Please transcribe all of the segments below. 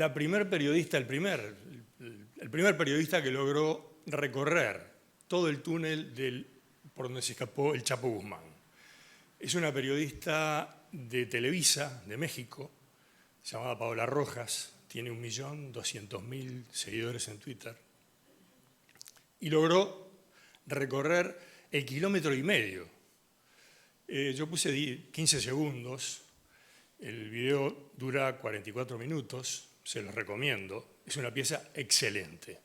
el primer periodista que logró recorrer todo el túnel por donde se escapó el Chapo Guzmán. Es una periodista de Televisa, de México, llamada Paola Rojas, tiene 1.200.000 seguidores en Twitter, y logró recorrer el 1,5 kilómetros. Yo puse 15 segundos, el video dura 44 minutos, se los recomiendo, es una pieza excelente.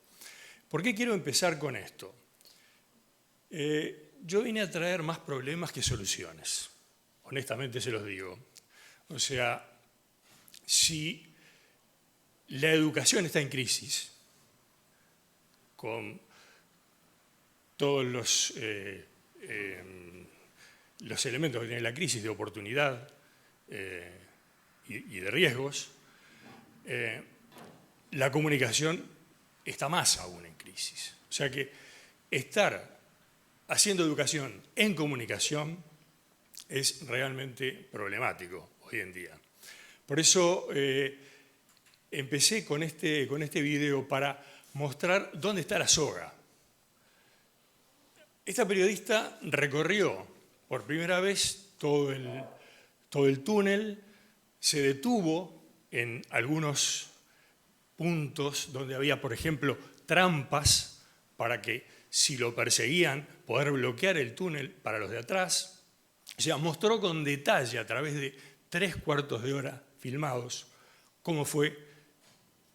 ¿Por qué quiero empezar con esto? Yo vine a traer más problemas que soluciones, honestamente se los digo. O sea, si la educación está en crisis, con todos los elementos que tiene la crisis de oportunidad y de riesgos, la comunicación está más aún en crisis. O sea que estar haciendo educación en comunicación es realmente problemático hoy en día. Por eso empecé con este video para mostrar dónde está la soga. Esta periodista recorrió por primera vez todo el túnel, se detuvo en algunos puntos donde había, por ejemplo, trampas para que, si lo perseguían, poder bloquear el túnel para los de atrás. O sea, mostró con detalle, a través de 3/4 de hora filmados, cómo fue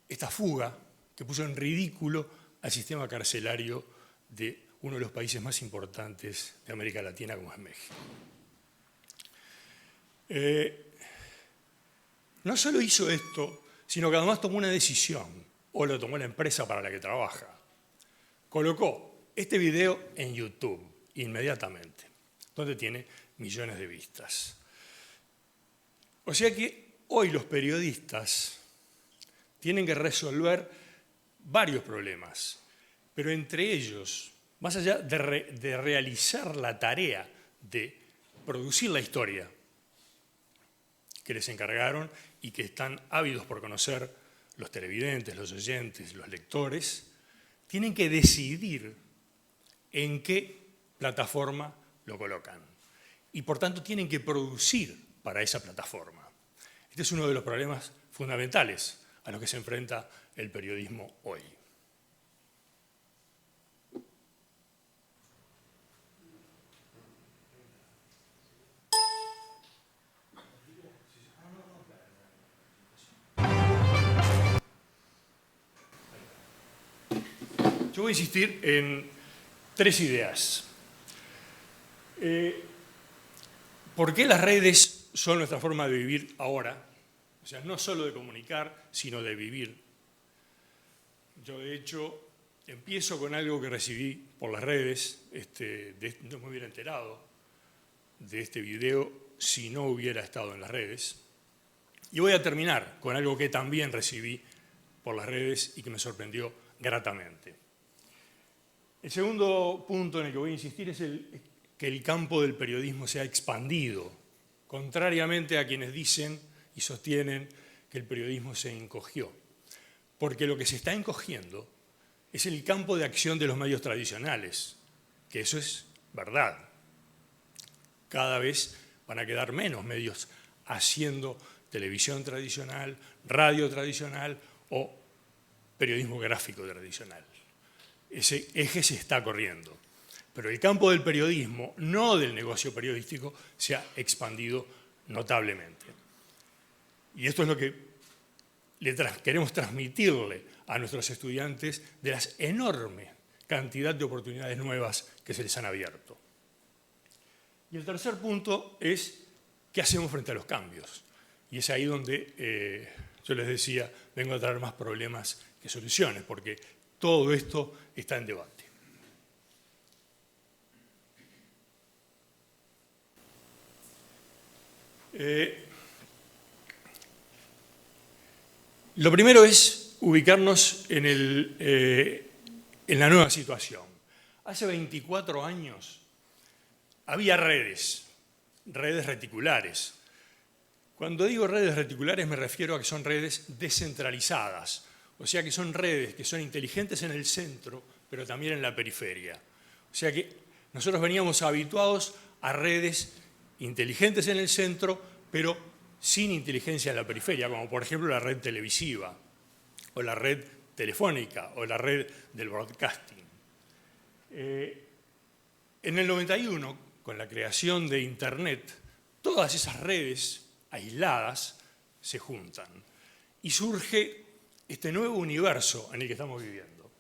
esta fuga que puso en ridículo al sistema carcelario de uno de los países más importantes de América Latina, como es México. No solo hizo esto, sino que además tomó una decisión, o lo tomó la empresa para la que trabaja. Colocó este video en YouTube inmediatamente, donde tiene millones de vistas. O sea que hoy los periodistas tienen que resolver varios problemas, pero entre ellos, más allá de realizar la tarea de producir la historia que les encargaron y que están ávidos por conocer los televidentes, los oyentes, los lectores, tienen que decidir en qué plataforma lo colocan. Y por tanto tienen que producir para esa plataforma. Este es uno de los problemas fundamentales a los que se enfrenta el periodismo hoy. Yo voy a insistir en 3 ideas. ¿Por qué las redes son nuestra forma de vivir ahora? O sea, no solo de comunicar, sino de vivir. Yo, de hecho, empiezo con algo que recibí por las redes. No me hubiera enterado de este video si no hubiera estado en las redes. Y voy a terminar con algo que también recibí por las redes y que me sorprendió gratamente. El segundo punto en el que voy a insistir es que el campo del periodismo se ha expandido, contrariamente a quienes dicen y sostienen que el periodismo se encogió. Porque lo que se está encogiendo es el campo de acción de los medios tradicionales, que eso es verdad. Cada vez van a quedar menos medios haciendo televisión tradicional, radio tradicional o periodismo gráfico tradicional. Ese eje se está corriendo. Pero el campo del periodismo, no del negocio periodístico, se ha expandido notablemente. Y esto es lo que queremos transmitirle a nuestros estudiantes de la enorme cantidad de oportunidades nuevas que se les han abierto. Y el tercer punto es qué hacemos frente a los cambios. Y es ahí donde yo les decía, vengo a traer más problemas que soluciones, porque todo esto está en debate. Lo primero es ubicarnos en la nueva situación. Hace 24 años había redes reticulares, Cuando digo redes reticulares me refiero a que son redes descentralizadas, o sea que son redes que son inteligentes en el centro, pero también en la periferia. O sea que nosotros veníamos habituados a redes inteligentes en el centro, pero sin inteligencia en la periferia, como por ejemplo la red televisiva, o la red telefónica, o la red del broadcasting. En el 91, con la creación de Internet, todas esas redes aisladas se juntan y surge este nuevo universo en el que estamos viviendo.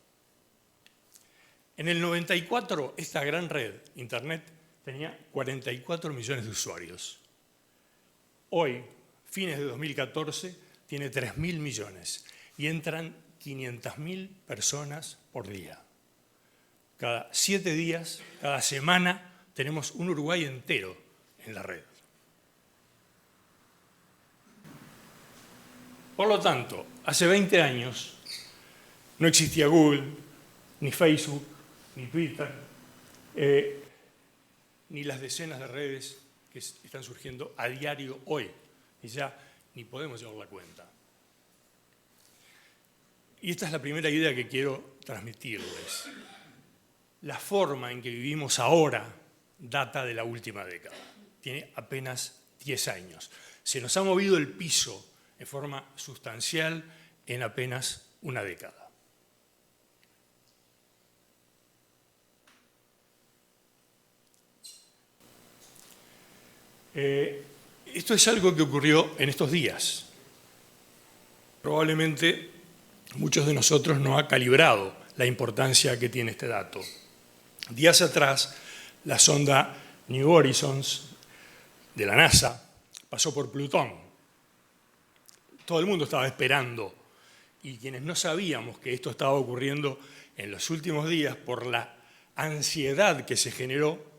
En el 94, esta gran red, Internet, tenía 44 millones de usuarios. Hoy, fines de 2014, tiene 3.000 millones y entran 500.000 personas por día. Cada 7 días, cada semana, tenemos un Uruguay entero en la red. Por lo tanto, hace 20 años no existía Google, ni Facebook, ni Twitter, ni las decenas de redes que están surgiendo a diario hoy, y ya ni podemos llevar la cuenta. Y esta es la primera idea que quiero transmitirles. La forma en que vivimos ahora data de la última década. Tiene apenas 10 años. Se nos ha movido el piso de forma sustancial en apenas una década. Esto es algo que ocurrió en estos días. Probablemente muchos de nosotros no han calibrado la importancia que tiene este dato. Días atrás, la sonda New Horizons de la NASA pasó por Plutón. Todo el mundo estaba esperando, y quienes no sabíamos que esto estaba ocurriendo en los últimos días por la ansiedad que se generó,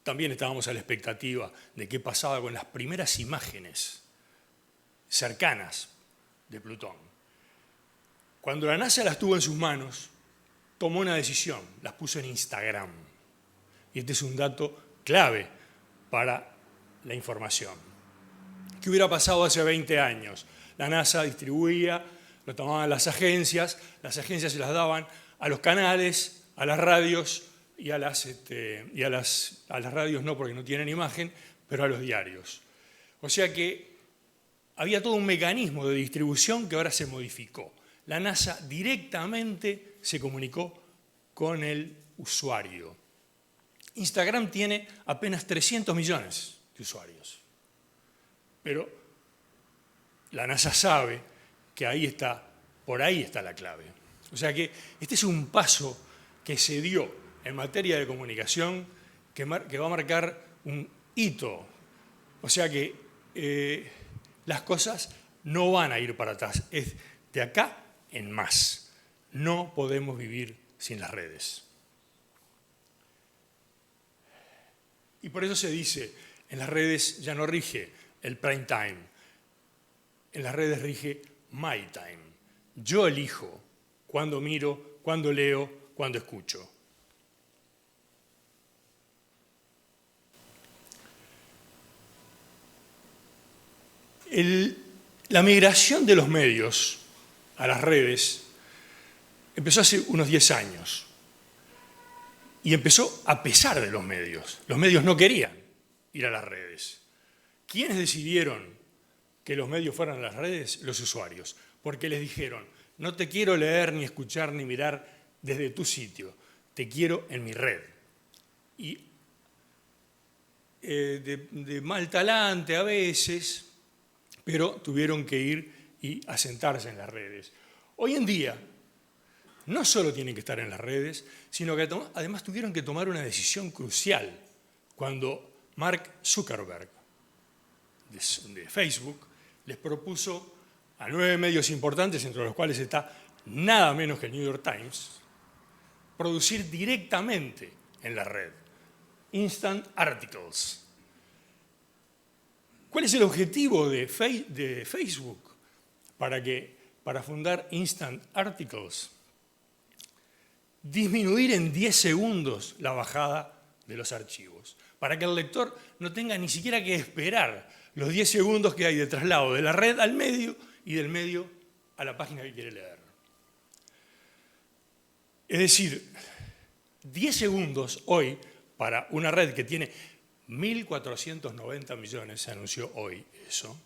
también estábamos a la expectativa de qué pasaba con las primeras imágenes cercanas de Plutón. Cuando la NASA las tuvo en sus manos, tomó una decisión, las puso en Instagram. Y este es un dato clave para la información. ¿Qué hubiera pasado hace 20 años? La NASA distribuía, lo tomaban las agencias se las daban a los canales, a las radios, y a las radios no porque no tienen imagen, pero a los diarios. O sea que había todo un mecanismo de distribución que ahora se modificó. La NASA directamente se comunicó con el usuario. Instagram tiene apenas 300 millones de usuarios. Pero la NASA sabe que por ahí está la clave. O sea que este es un paso que se dio en materia de comunicación que va a marcar un hito. O sea que las cosas no van a ir para atrás. Es de acá en más. No podemos vivir sin las redes. Y por eso se dice, en las redes ya no rige el prime time. En las redes rige my time. Yo elijo cuándo miro, cuándo leo, cuándo escucho. La migración de los medios a las redes empezó hace unos 10 años. Y empezó a pesar de los medios. Los medios no querían ir a las redes. ¿Quiénes decidieron que los medios fueran a las redes? Los usuarios. Porque les dijeron, no te quiero leer, ni escuchar, ni mirar desde tu sitio. Te quiero en mi red. Y de mal talante a veces, pero tuvieron que ir y asentarse en las redes. Hoy en día, no solo tienen que estar en las redes, sino que además tuvieron que tomar una decisión crucial cuando Mark Zuckerberg de Facebook les propuso a 9 medios importantes, entre los cuales está nada menos que el New York Times, producir directamente en la red Instant Articles. ¿Cuál es el objetivo de Facebook para fundar Instant Articles? Disminuir en 10 segundos la bajada de los archivos. para que el lector no tenga ni siquiera que esperar los 10 segundos que hay de traslado de la red al medio y del medio a la página que quiere leer. Es decir, 10 segundos hoy para una red que tiene 1.490 millones, se anunció hoy eso,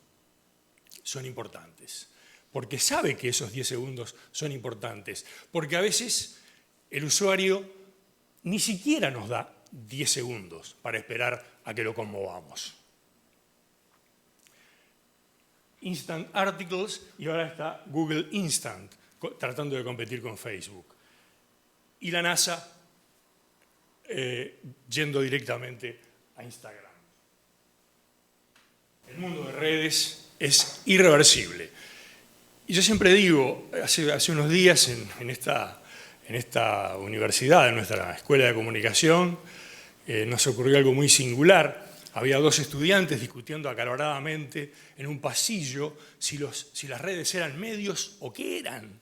son importantes. Porque sabe que esos 10 segundos son importantes. Porque a veces el usuario ni siquiera nos da 10 segundos para esperar a que lo conmovamos. Instant Articles, y ahora está Google Instant, tratando de competir con Facebook. Y la NASA yendo directamente a Instagram. El mundo de redes es irreversible. Y yo siempre digo, hace unos días en esta universidad, en nuestra escuela de comunicación, nos ocurrió algo muy singular. Había dos estudiantes discutiendo acaloradamente en un pasillo si las redes eran medios o qué eran.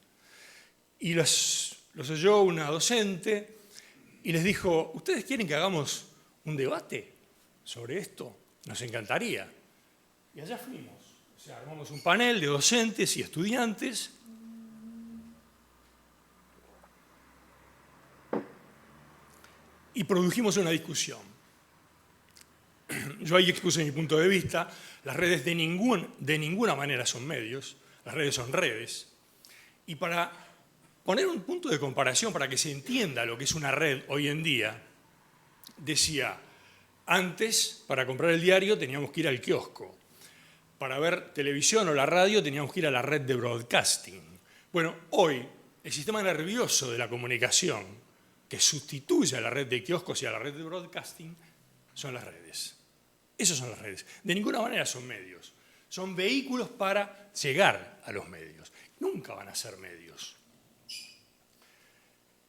Y los oyó una docente y les dijo, ¿ustedes quieren que hagamos un debate sobre esto? Nos encantaría. Y allá fuimos. O sea, armamos un panel de docentes y estudiantes. Y produjimos una discusión. Yo ahí expuse mi punto de vista. Las redes de ninguna manera son medios. Las redes son redes. Y para poner un punto de comparación, para que se entienda lo que es una red hoy en día, decía, antes, para comprar el diario teníamos que ir al kiosco. Para ver televisión o la radio teníamos que ir a la red de broadcasting. Bueno, hoy el sistema nervioso de la comunicación que sustituye a la red de kioscos y a la red de broadcasting son las redes. Esas son las redes. De ninguna manera son medios. Son vehículos para llegar a los medios. Nunca van a ser medios.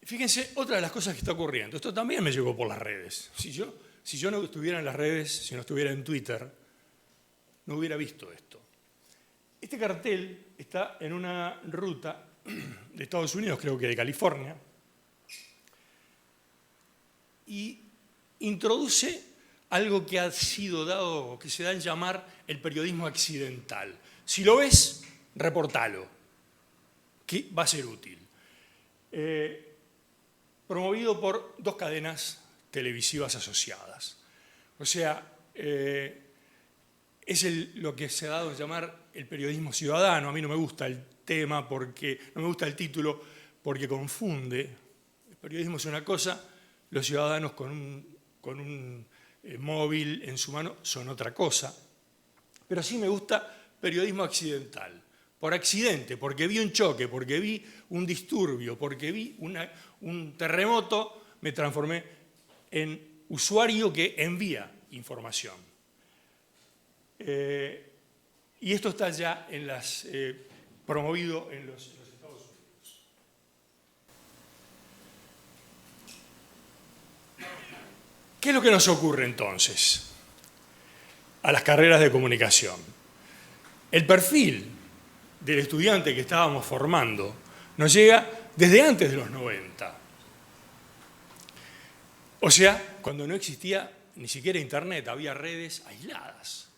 Fíjense, otra de las cosas que está ocurriendo. Esto también me llegó por las redes. Si yo no estuviera en las redes, si no estuviera en Twitter, no hubiera visto esto. Este cartel está en una ruta de Estados Unidos, creo que de California, y introduce algo que ha sido dado, que se da en llamar el periodismo accidental. Si lo ves, reportalo, que va a ser útil. Promovido por dos cadenas televisivas asociadas. O sea, es lo que se ha dado a llamar el periodismo ciudadano. A mí no me gusta el tema, no me gusta el título, porque confunde. El periodismo es una cosa, los ciudadanos con un móvil en su mano son otra cosa. Pero sí me gusta periodismo accidental. Por accidente, porque vi un choque, porque vi un disturbio, porque vi un terremoto, me transformé en usuario que envía información. Y esto está ya promovido en los Estados Unidos. ¿Qué es lo que nos ocurre entonces a las carreras de comunicación? El perfil del estudiante que estábamos formando nos llega desde antes de los 90. O sea, cuando no existía ni siquiera Internet, había redes aisladas.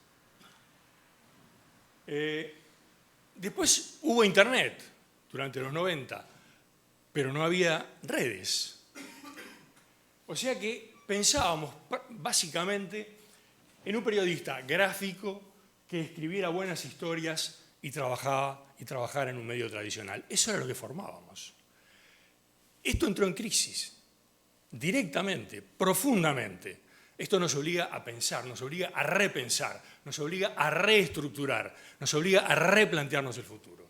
Después hubo Internet durante los 90, pero no había redes. O sea que pensábamos básicamente en un periodista gráfico que escribiera buenas historias y trabajara en un medio tradicional. Eso era lo que formábamos. Esto entró en crisis, directamente, profundamente. Esto nos obliga a pensar, nos obliga a repensar, nos obliga a reestructurar, nos obliga a replantearnos el futuro.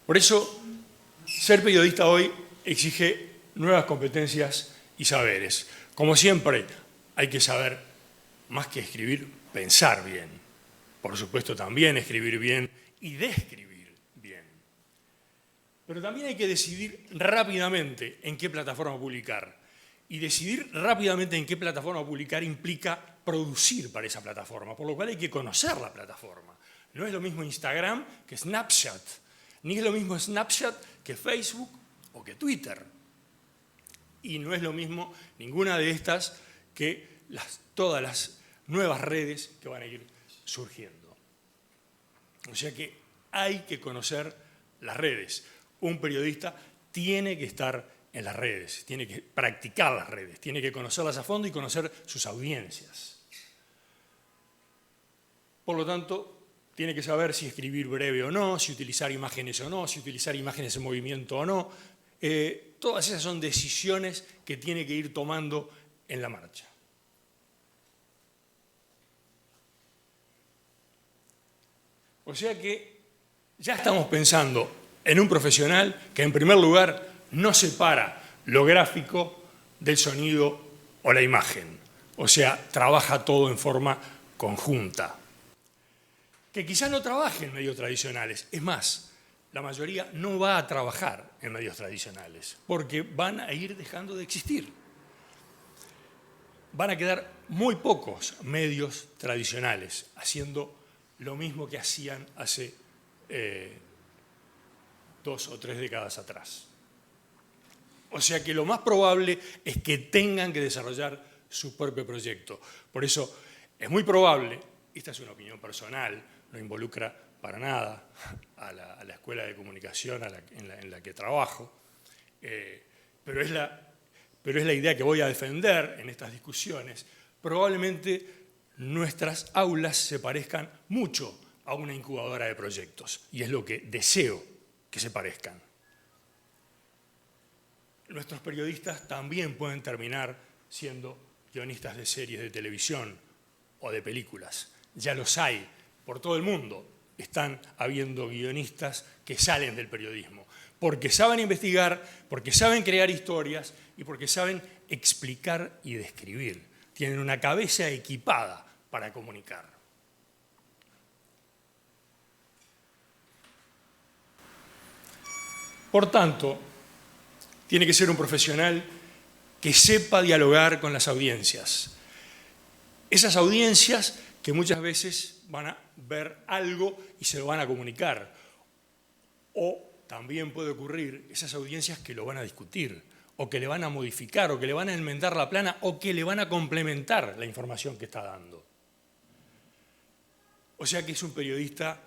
Por eso, ser periodista hoy exige nuevas competencias y saberes. Como siempre, hay que saber, más que escribir, pensar bien. Por supuesto, también escribir bien y describir bien. Pero también hay que decidir rápidamente en qué plataforma publicar. Y decidir rápidamente en qué plataforma publicar implica producir para esa plataforma, por lo cual hay que conocer la plataforma. No es lo mismo Instagram que Snapchat, ni es lo mismo Snapchat que Facebook o que Twitter. Y no es lo mismo ninguna de estas que todas las nuevas redes que van a ir surgiendo. O sea que hay que conocer las redes. Un periodista tiene que estar en las redes, tiene que practicar las redes, tiene que conocerlas a fondo y conocer sus audiencias. Por lo tanto, tiene que saber si escribir breve o no, si utilizar imágenes o no, si utilizar imágenes en movimiento o no. Todas esas son decisiones que tiene que ir tomando en la marcha. O sea que ya estamos pensando en un profesional que en primer lugar no separa lo gráfico del sonido o la imagen. O sea, trabaja todo en forma conjunta. Que quizá no trabaje en medios tradicionales. Es más, la mayoría no va a trabajar en medios tradicionales porque van a ir dejando de existir. Van a quedar muy pocos medios tradicionales haciendo lo mismo que hacían hace 2 o 3 décadas atrás. O sea que lo más probable es que tengan que desarrollar su propio proyecto. Por eso es muy probable, esta es una opinión personal, no involucra para nada a la escuela de comunicación en la que trabajo, pero es la idea que voy a defender en estas discusiones. Probablemente nuestras aulas se parezcan mucho a una incubadora de proyectos, y es lo que deseo que se parezcan. Nuestros periodistas también pueden terminar siendo guionistas de series de televisión o de películas. Ya los hay por todo el mundo. Están habiendo guionistas que salen del periodismo, porque saben investigar, porque saben crear historias y porque saben explicar y describir. Tienen una cabeza equipada para comunicar. Por tanto, tiene que ser un profesional que sepa dialogar con las audiencias. Esas audiencias que muchas veces van a ver algo y se lo van a comunicar. O también puede ocurrir esas audiencias que lo van a discutir, o que le van a modificar, o que le van a enmendar la plana, o que le van a complementar la información que está dando. O sea que es un periodista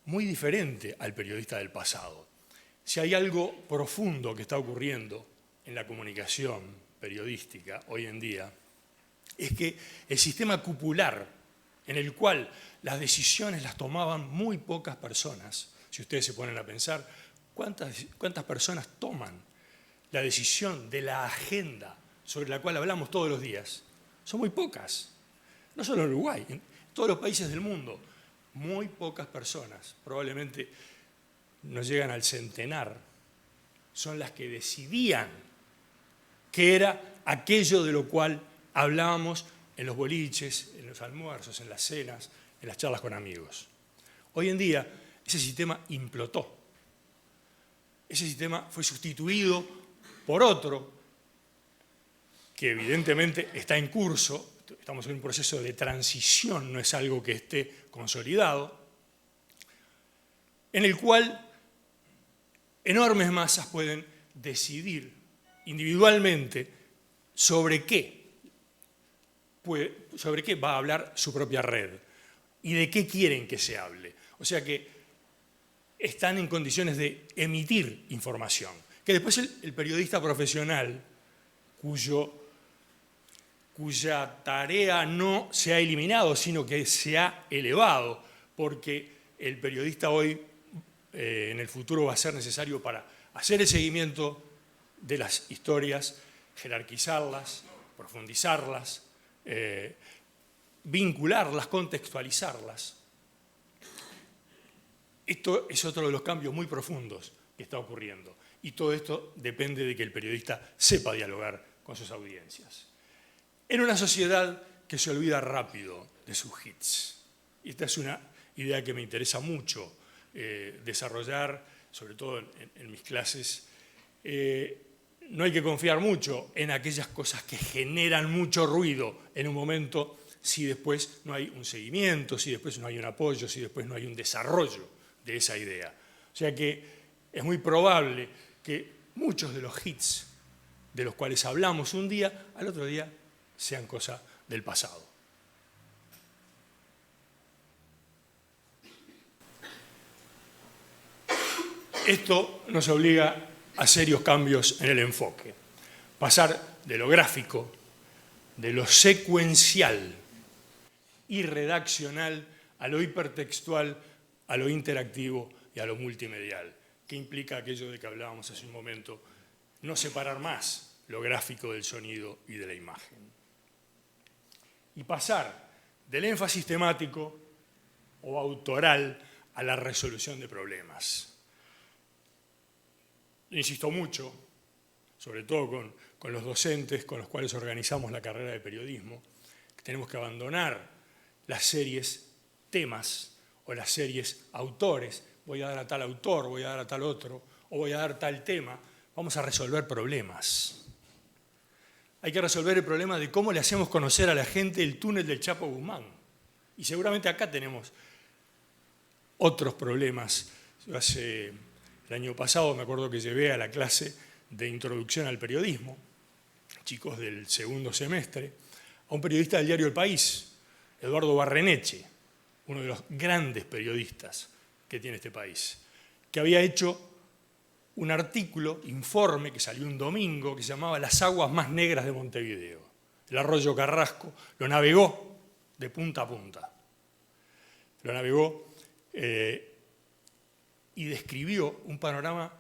muy diferente al periodista del pasado. Si hay algo profundo que está ocurriendo en la comunicación periodística hoy en día, es que el sistema cupular en el cual las decisiones las tomaban muy pocas personas, si ustedes se ponen a pensar, ¿cuántas personas toman la decisión de la agenda sobre la cual hablamos todos los días? Son muy pocas. No solo en Uruguay, en todos los países del mundo, muy pocas personas, probablemente no llegan al centenar, son las que decidían qué era aquello de lo cual hablábamos en los boliches, en los almuerzos, en las cenas, en las charlas con amigos. Hoy en día ese sistema implotó. Ese sistema fue sustituido por otro que evidentemente está en curso. Estamos en un proceso de transición, no es algo que esté consolidado, en el cual enormes masas pueden decidir individualmente sobre qué va a hablar su propia red y de qué quieren que se hable. O sea que están en condiciones de emitir información, que después el periodista profesional, cuya tarea no se ha eliminado, sino que se ha elevado, porque el periodista hoy, en el futuro, va a ser necesario para hacer el seguimiento de las historias, jerarquizarlas, profundizarlas, vincularlas, contextualizarlas. Esto es otro de los cambios muy profundos que está ocurriendo. Y todo esto depende de que el periodista sepa dialogar con sus audiencias. En una sociedad que se olvida rápido de sus hits. Y esta es una idea que me interesa mucho desarrollar, sobre todo en mis clases. No hay que confiar mucho en aquellas cosas que generan mucho ruido en un momento si después no hay un seguimiento, si después no hay un apoyo, si después no hay un desarrollo de esa idea. O sea que es muy probable que muchos de los hits de los cuales hablamos un día, al otro día sean cosa del pasado. Esto nos obliga a serios cambios en el enfoque. Pasar de lo gráfico, de lo secuencial y redaccional, a lo hipertextual, a lo interactivo y a lo multimedial, que implica aquello de que hablábamos hace un momento, no separar más lo gráfico del sonido y de la imagen. Y pasar del énfasis temático o autoral a la resolución de problemas. Insisto mucho, sobre todo con los docentes con los cuales organizamos la carrera de periodismo, que tenemos que abandonar las series temas o las series autores. Voy a dar a tal autor, voy a dar a tal otro, o voy a dar tal tema. Vamos a resolver problemas. Hay que resolver el problema de cómo le hacemos conocer a la gente el túnel del Chapo Guzmán. Y seguramente acá tenemos otros problemas. El año pasado me acuerdo que llevé a la clase de introducción al periodismo, chicos del segundo semestre, a un periodista del diario El País, Eduardo Barreneche, uno de los grandes periodistas que tiene este país, que había hecho un artículo, informe, que salió un domingo, que se llamaba Las aguas más negras de Montevideo. El arroyo Carrasco lo navegó de punta a punta. Lo navegó y describió un panorama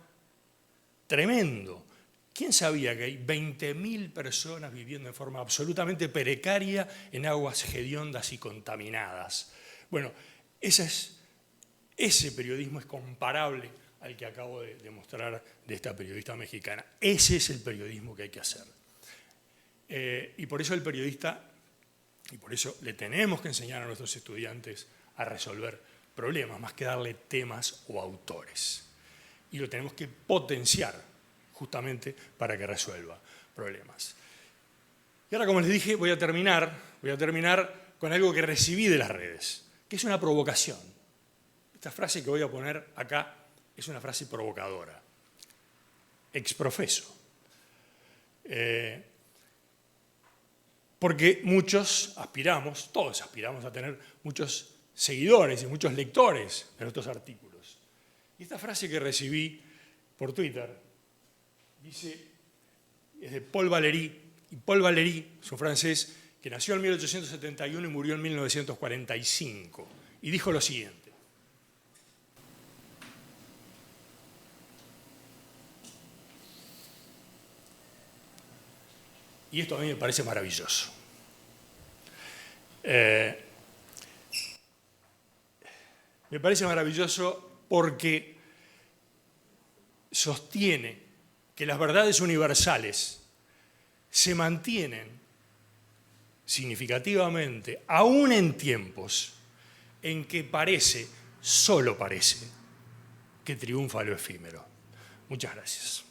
tremendo. ¿Quién sabía que hay 20.000 personas viviendo de forma absolutamente precaria en aguas hediondas y contaminadas? Bueno, ese periodismo es comparable al que acabo de demostrar de esta periodista mexicana. Ese es el periodismo que hay que hacer. Y por eso el periodista, y por eso le tenemos que enseñar a nuestros estudiantes a resolver problemas, más que darle temas o autores. Y lo tenemos que potenciar justamente para que resuelva problemas. Y ahora, como les dije, voy a terminar con algo que recibí de las redes, que es una provocación. Esta frase que voy a poner acá es una frase provocadora. Exprofeso. Porque muchos aspiramos, todos aspiramos a tener muchos seguidores y muchos lectores de nuestros artículos. Y esta frase que recibí por Twitter dice, es de Paul Valéry, y Paul Valéry es un francés que nació en 1871 y murió en 1945, y dijo lo siguiente: y esto a mí me parece maravilloso. Me parece maravilloso porque sostiene que las verdades universales se mantienen significativamente, aún en tiempos en que parece, solo parece, que triunfa lo efímero. Muchas gracias.